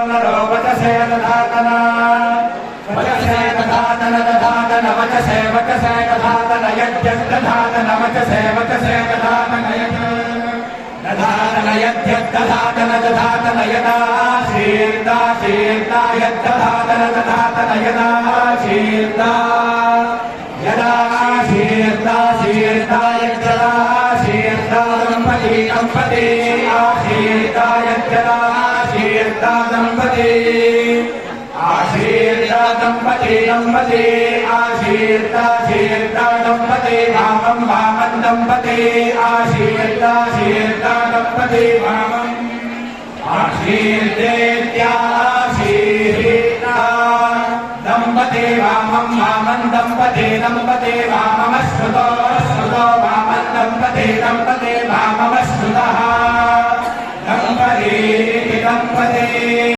नरो वचसे दधातन वचसे दधातन दधातन वचसे वचसे दधातन यज्ञदधातन वचसे वचसे दधातन दधातन यज्ञदधातन दधातन यदा शीर्ता शीर्ता यज्ञदधातन दधातन यदा शीर्ता यदा शीर्ता शीर्ता यज्ञदा शीर्ता दंपती दंपती आशीर्ता यज्ञदा शीर्ता दंपती आशीर्ता दंपती दंपती आशीर्ता शीर्ता दंपती भावं भावं दंपती आशीर्ता शीर्ता दंपती भावं आशीर्तेत्य